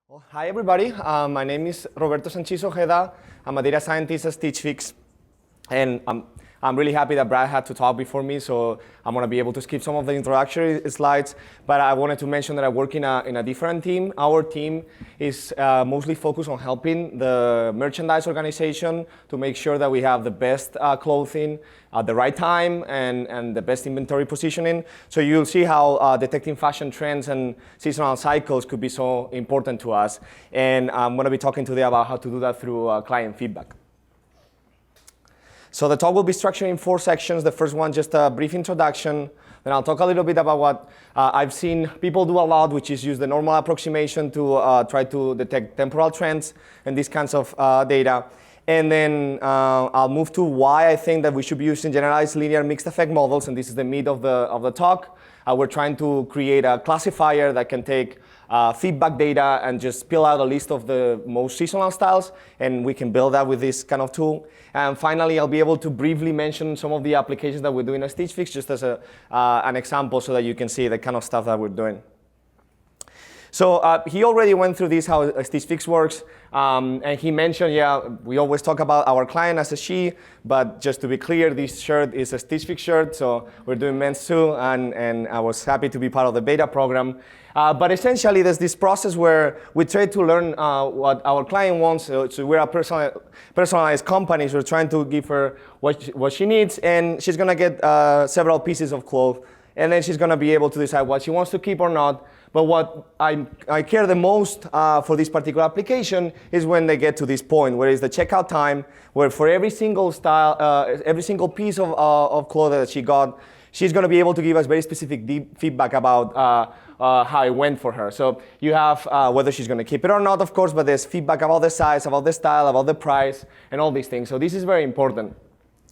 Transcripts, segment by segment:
Well, hi, everybody. My name is Roberto Sanchis-Ojeda. I'm a data scientist at Stitch Fix. And I'm really happy that Brad had to talk before me, so I'm going to be able to skip some of the introductory slides. But I wanted to mention that I work in a different team. Our team is mostly focused on helping the merchandise organization to make sure that we have the best clothing at the right time and the best inventory positioning. So you'll see how detecting fashion trends and seasonal cycles could be so important to us. And I'm going to be talking today about how to do that through client feedback. So the talk will be structured in 4 sections. The first one, just a brief introduction. Then I'll talk a little bit about what I've seen people do a lot, which is use the normal approximation to try to detect temporal trends and these kinds of data. And then I'll move to why I think that we should be using generalized linear mixed effect models, and this is the meat of the talk. We're trying to create a classifier that can take feedback data and just spill out a list of the most seasonal styles, and we can build that with this kind of tool. And finally, I'll be able to briefly mention some of the applications that we're doing at Stitch Fix, just as an example so that you can see the kind of stuff that we're doing. So he already went through this, how Stitch Fix works, and he mentioned, we always talk about our client as a she, but just to be clear, this shirt is a Stitch Fix shirt, so we're doing men's too, and I was happy to be part of the beta program. But essentially, there's this process where we try to learn what our client wants. So we're a personalized company, so we're trying to give her what she needs, and she's going to get several pieces of clothes, and then she's going to be able to decide what she wants to keep or not. But what I care the most for this particular application is when they get to this point, where is the checkout time, where for every single style, every single piece of clothes that she got, she's going to be able to give us very specific deep feedback about how it went for her. So you have whether she's going to keep it or not, of course, but there's feedback about the size, about the style, about the price, and all these things. So this is very important.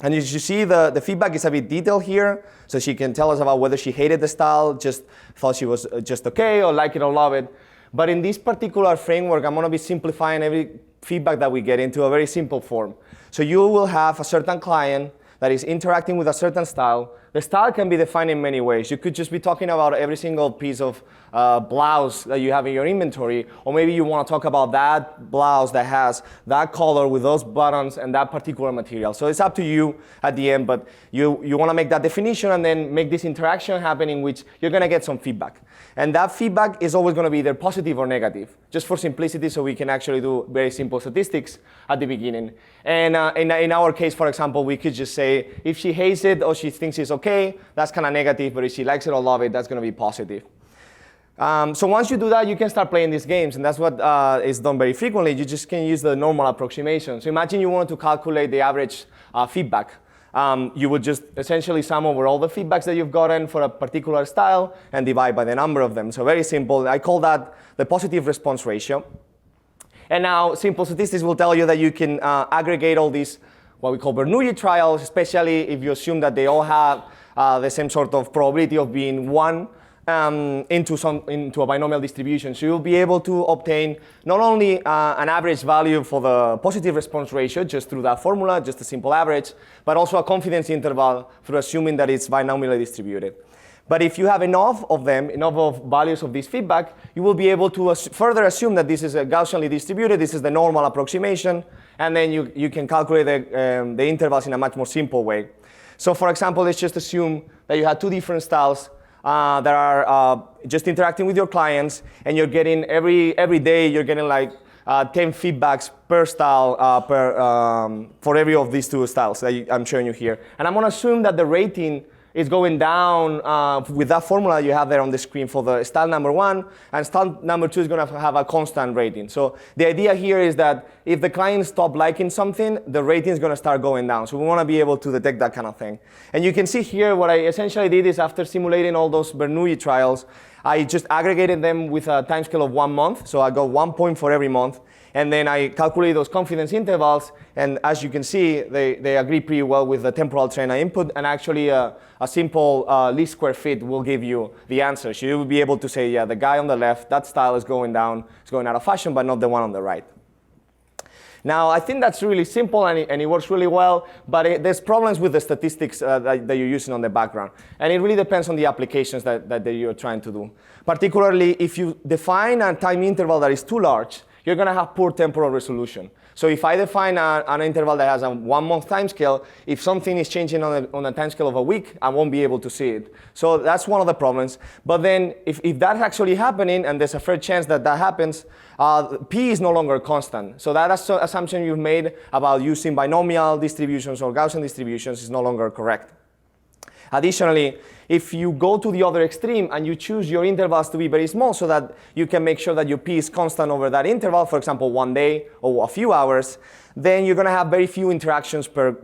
And as you see, the feedback is a bit detailed here, so she can tell us about whether she hated the style, just thought she was just okay, or like it or love it. But in this particular framework, I'm going to be simplifying every feedback that we get into a very simple form. So you will have a certain client that is interacting with a certain style. The style can be defined in many ways. You could just be talking about every single piece of blouse that you have in your inventory, or maybe you want to talk about that blouse that has that color with those buttons and that particular material. So it's up to you at the end, but you want to make that definition and then make this interaction happen in which you're going to get some feedback. And that feedback is always going to be either positive or negative, just for simplicity so we can actually do very simple statistics at the beginning. And in our case, for example, we could just say if she hates it or she thinks it's okay, that's kind of negative, but if she likes it or love it, that's going to be positive. So once you do that, you can start playing these games, and that's what is done very frequently. You just can use the normal approximation. So imagine you wanted to calculate the average feedback. You would just essentially sum over all the feedbacks that you've gotten for a particular style and divide by the number of them. So very simple. I call that the positive response ratio. And now simple statistics will tell you that you can aggregate all these what we call Bernoulli trials, especially if you assume that they all have the same sort of probability of being 1 into a binomial distribution. So you'll be able to obtain not only an average value for the positive response ratio just through that formula, just a simple average, but also a confidence interval through assuming that it's binomially distributed. But if you have enough of them, enough of values of this feedback, you will be able to further assume that this is a Gaussianly distributed, this is the normal approximation, and then you can calculate the intervals in a much more simple way. So for example, let's just assume that you had 2 different styles that are just interacting with your clients, and you're getting every day you're getting like 10 feedbacks per style for every of these 2 styles that I'm showing you here. And I'm going to assume that the rating is going down with that formula you have there on the screen for the style number 1, and style number 2 is going to have a constant rating. So the idea here is that if the client stops liking something, the rating is going to start going down. So we want to be able to detect that kind of thing. And you can see here what I essentially did is after simulating all those Bernoulli trials, I just aggregated them with a time scale of 1 month. So I got 1 point for every month. And then I calculate those confidence intervals, and as you can see, they agree pretty well with the temporal trend I input, and actually a simple least square fit will give you the answer. So you will be able to say, yeah, the guy on the left, that style is going down, it's going out of fashion, but not the one on the right. Now, I think that's really simple and it works really well, but there's problems with the statistics that you're using on the background. And it really depends on the applications that you're trying to do. Particularly, if you define a time interval that is too large, you're going to have poor temporal resolution. So if I define an interval that has a 1 month timescale, if something is changing on a timescale of a week, I won't be able to see it. So that's one of the problems. But then if that's actually happening, and there's a fair chance that that happens, P is no longer constant. So that assumption you've made about using binomial distributions or Gaussian distributions is no longer correct. Additionally, if you go to the other extreme and you choose your intervals to be very small so that you can make sure that your P is constant over that interval, for example, 1 day or a few hours, then you're going to have very few interactions per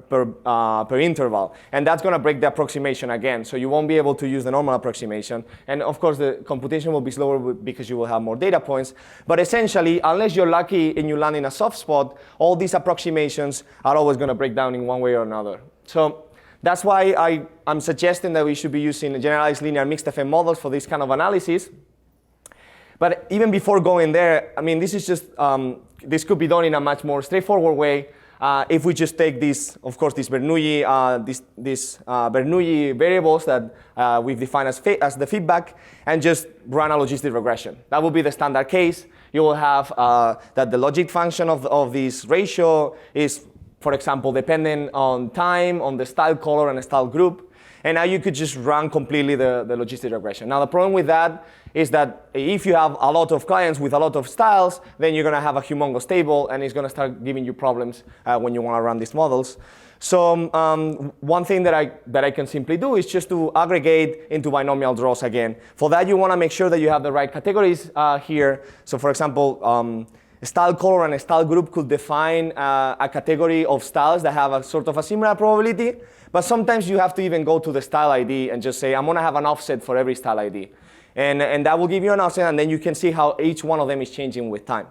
interval. And that's going to break the approximation again. So you won't be able to use the normal approximation. And of course, the computation will be slower because you will have more data points. But essentially, unless you're lucky and you land in a soft spot, all these approximations are always going to break down in one way or another. So that's why I'm suggesting that we should be using generalized linear mixed FM models for this kind of analysis. But even before going there, I mean, this is just, this could be done in a much more straightforward way if we just take these, of course, these Bernoulli, Bernoulli variables that we've defined as the feedback and just run a logistic regression. That will be the standard case. You will have that the logic function of this ratio is, for example, dependent on time, on the style color, and the style group. And now you could just run completely the logistic regression. Now, the problem with that is that if you have a lot of clients with a lot of styles, then you're going to have a humongous table, and it's going to start giving you problems when you want to run these models. So one thing that I can simply do is just to aggregate into binomial draws again. For that, you want to make sure that you have the right categories here. So, for example, style color and a style group could define a category of styles that have a sort of a similar probability, but sometimes you have to even go to the style ID and just say, I'm going to have an offset for every style ID. And that will give you an offset, and then you can see how each one of them is changing with time.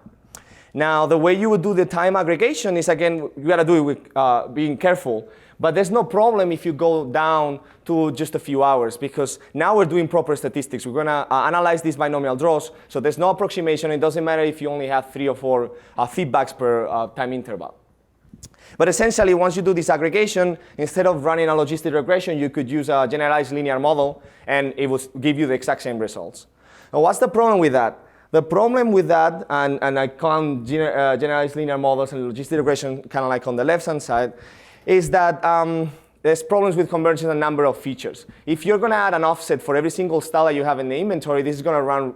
Now, the way you would do the time aggregation is, again, you got to do it with being careful. But there's no problem if you go down to just a few hours, because now we're doing proper statistics. We're going to analyze these binomial draws, so there's no approximation. It doesn't matter if you only have 3 or 4 feedbacks per time interval. But essentially, once you do this aggregation, instead of running a logistic regression, you could use a generalized linear model, and it will give you the exact same results. Now, what's the problem with that? The problem with that, and I count generalized linear models and logistic regression kind of like on the left-hand side, is that there's problems with converging a number of features. If you're going to add an offset for every single style that you have in the inventory, this is going to run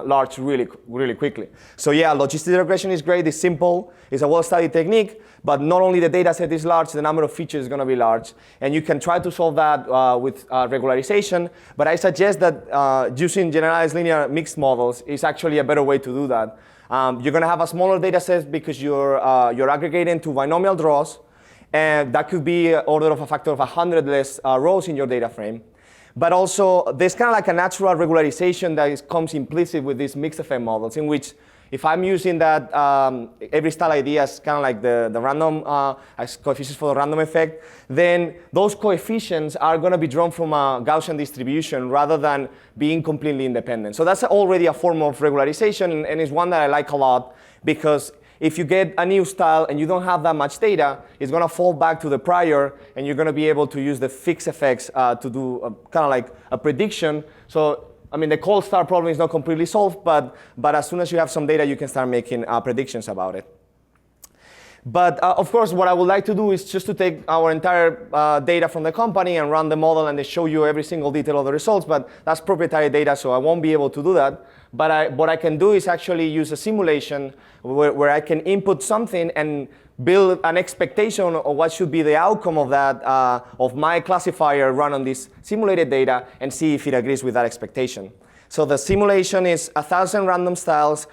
large really quickly. So yeah, logistic regression is great. It's simple. It's a well-studied technique. But not only the data set is large, the number of features is going to be large. And you can try to solve that with regularization. But I suggest that using generalized linear mixed models is actually a better way to do that. You're going to have a smaller data set because you're aggregating to binomial draws. And that could be order of a factor of 100 less rows in your data frame. But also, there's kind of like a natural regularization that comes implicit with these mixed FM models, in which if I'm using that every style ID as kind of like the random, as coefficients for the random effect, then those coefficients are going to be drawn from a Gaussian distribution rather than being completely independent. So that's already a form of regularization, and it's one that I like a lot, because if you get a new style and you don't have that much data, it's going to fall back to the prior, and you're going to be able to use the fixed effects to do kind of like a prediction. So, I mean, the cold start problem is not completely solved, but as soon as you have some data, you can start making predictions about it. But of course, what I would like to do is just to take our entire data from the company and run the model and they show you every single detail of the results, but that's proprietary data, so I won't be able to do that. But what I can do is actually use a simulation where I can input something and build an expectation of what should be the outcome of that, of my classifier run on this simulated data, and see if it agrees with that expectation. So the simulation is 1,000 random styles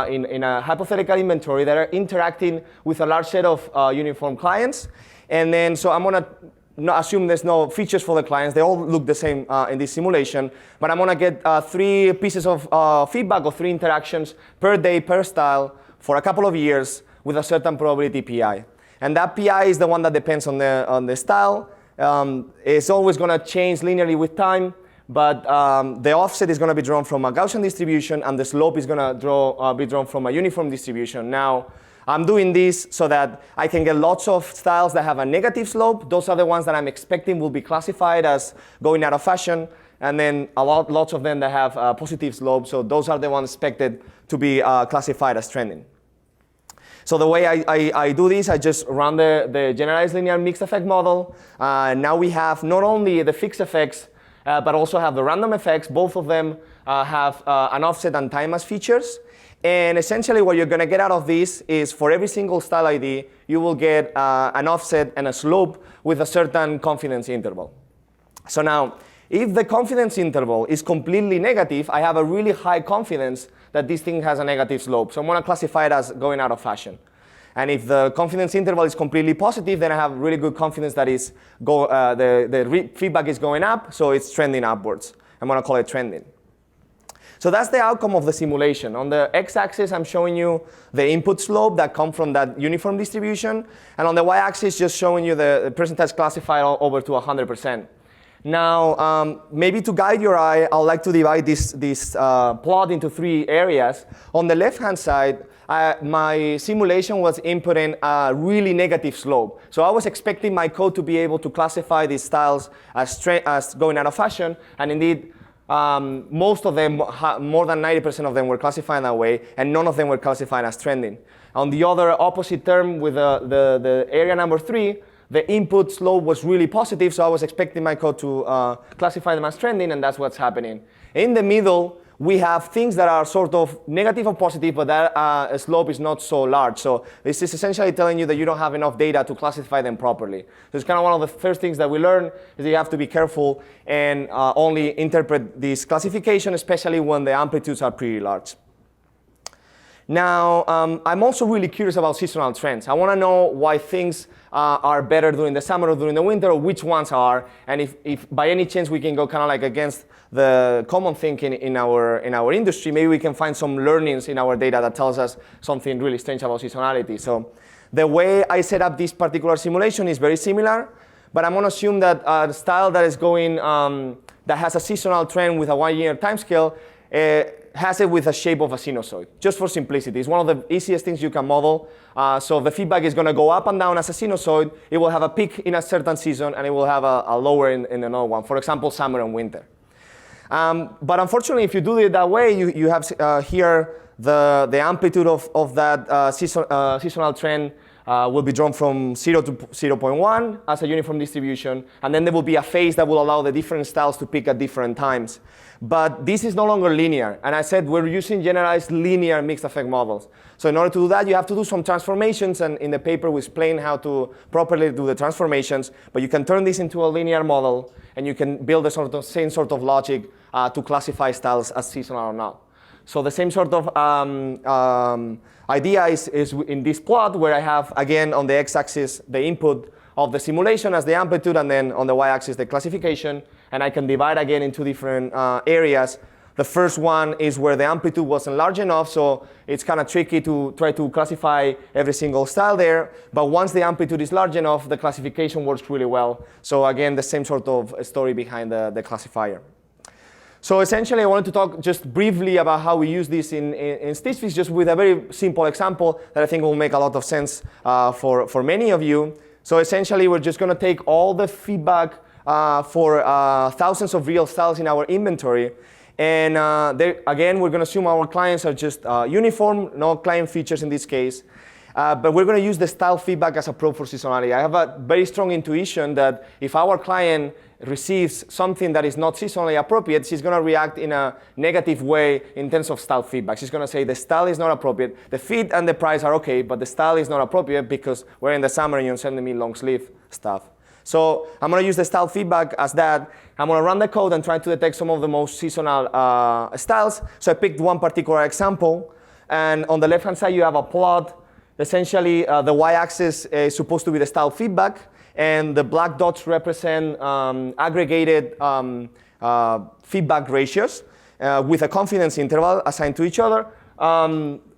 in a hypothetical inventory that are interacting with a large set of uniform clients. And then, so I'm going to assume there's no features for the clients. They all look the same in this simulation. But I'm going to get 3 pieces of feedback or 3 interactions per day per style for a couple of years with a certain probability PI. And that PI is the one that depends on the style. It's always going to change linearly with time. but the offset is going to be drawn from a Gaussian distribution, and the slope is going to be drawn from a uniform distribution. Now, I'm doing this so that I can get lots of styles that have a negative slope. Those are the ones that I'm expecting will be classified as going out of fashion, and then lots of them that have a positive slope. So those are the ones expected to be classified as trending. So the way I do this, I just run the generalized linear mixed effect model. Now we have not only the fixed effects, but also have the random effects. Both of them have an offset and time as features. And essentially what you're going to get out of this is for every single style ID, you will get an offset and a slope with a certain confidence interval. So now, if the confidence interval is completely negative, I have a really high confidence that this thing has a negative slope. So I'm going to classify it as going out of fashion. And if the confidence interval is completely positive, then I have really good confidence that the feedback is going up, so it's trending upwards. I'm going to call it trending. So that's the outcome of the simulation. On the x-axis, I'm showing you the input slope that come from that uniform distribution. And on the y-axis, just showing you the percentage classified over to 100%. Now, maybe to guide your eye, I'd like to divide this plot into 3 areas. On the left-hand side, my simulation was inputting a really negative slope. So I was expecting my code to be able to classify these styles as going out of fashion. And indeed, most of them, more than 90% of them were classified that way, and none of them were classified as trending. On the other opposite term with the area number 3, the input slope was really positive, so I was expecting my code to classify them as trending, and that's what's happening. In the middle, we have things that are sort of negative or positive, but that slope is not so large. So this is essentially telling you that you don't have enough data to classify them properly. So it's kind of one of the first things that we learn is that you have to be careful and only interpret this classification, especially when the amplitudes are pretty large. Now, I'm also really curious about seasonal trends. I want to know why things are better during the summer or during the winter, or which ones are, and if by any chance we can go kind of like against the common thinking in our industry, maybe we can find some learnings in our data that tells us something really strange about seasonality. So the way I set up this particular simulation is very similar, but I'm going to assume that the style that is going, that has a seasonal trend with a 1-year timescale, has it with a shape of a sinusoid, just for simplicity. It's one of the easiest things you can model. So the feedback is going to go up and down as a sinusoid. It will have a peak in a certain season, and it will have a lower in another one, for example, summer and winter. But unfortunately, if you do it that way, you have here the amplitude of that seasonal trend will be drawn from 0 to 0.1 as a uniform distribution, and then there will be a phase that will allow the different styles to peak at different times. But this is no longer linear, and I said we're using generalized linear mixed effect models. So in order to do that, you have to do some transformations, and in the paper we explain how to properly do the transformations, but you can turn this into a linear model, and you can build the same sort of logic to classify styles as seasonal or not. So the same sort of idea is in this plot, where I have, again, on the x-axis, the input of the simulation as the amplitude, and then on the y-axis, the classification. And I can divide again into different areas. The first one is where the amplitude wasn't large enough, so it's kind of tricky to try to classify every single style there. But once the amplitude is large enough, the classification works really well. So again, the same sort of story behind the classifier. So essentially, I wanted to talk just briefly about how we use this in Stitch Fix, just with a very simple example that I think will make a lot of sense for many of you. So essentially, we're just going to take all the feedback for thousands of real styles in our inventory. And again, we're going to assume our clients are just uniform, no client features in this case. But we're going to use the style feedback as a probe for seasonality. I have a very strong intuition that if our client receives something that is not seasonally appropriate, she's going to react in a negative way in terms of style feedback. She's going to say the style is not appropriate. The fit and the price are OK, but the style is not appropriate because we're in the summer and you're sending me long sleeve stuff. So I'm going to use the style feedback as that. I'm going to run the code and try to detect some of the most seasonal styles. So I picked one particular example. And on the left-hand side, you have a plot. Essentially, the y-axis is supposed to be the style feedback. And the black dots represent aggregated feedback ratios with a confidence interval assigned to each other.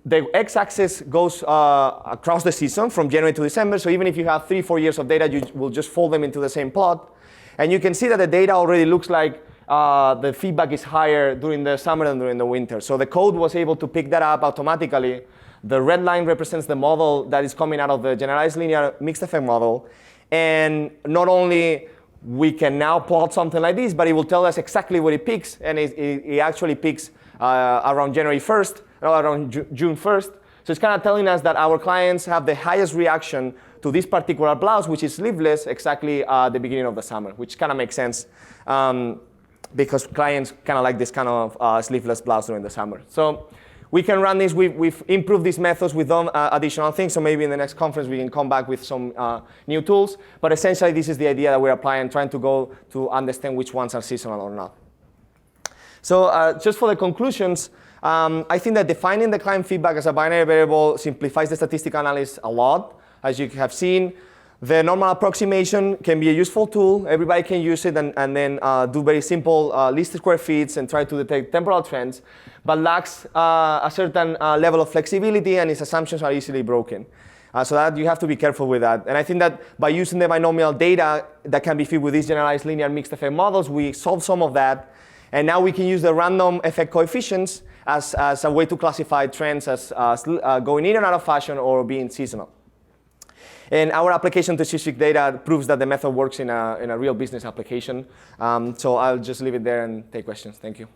The x-axis goes across the season from January to December. So even if you have 3-4 years of data, you will just fold them into the same plot. And you can see that the data already looks like the feedback is higher during the summer than during the winter. So the code was able to pick that up automatically. The red line represents the model that is coming out of the generalized linear mixed effect model. And not only we can now plot something like this, but it will tell us exactly what it picks. And it actually picks around January 1st, or around June 1st. So it's kind of telling us that our clients have the highest reaction to this particular blouse, which is sleeveless, exactly at the beginning of the summer, which kind of makes sense because clients kind of like this kind of sleeveless blouse during the summer. So we can run this. We've improved these methods. We've done additional things. So maybe in the next conference we can come back with some new tools. But essentially, this is the idea that we're applying, trying to go to understand which ones are seasonal or not. So just for the conclusions, I think that defining the client feedback as a binary variable simplifies the statistical analysis a lot. As you have seen, the normal approximation can be a useful tool. Everybody can use it and then do very simple least square fits and try to detect temporal trends, but lacks a certain level of flexibility, and its assumptions are easily broken. So that you have to be careful with that. And I think that by using the binomial data that can be fit with these generalized linear mixed effect models, we solved some of that. And now we can use the random effect coefficients as a way to classify trends as going in and out of fashion or being seasonal. And our application to statistic data proves that the method works in a real business application. So I'll just leave it there and take questions. Thank you.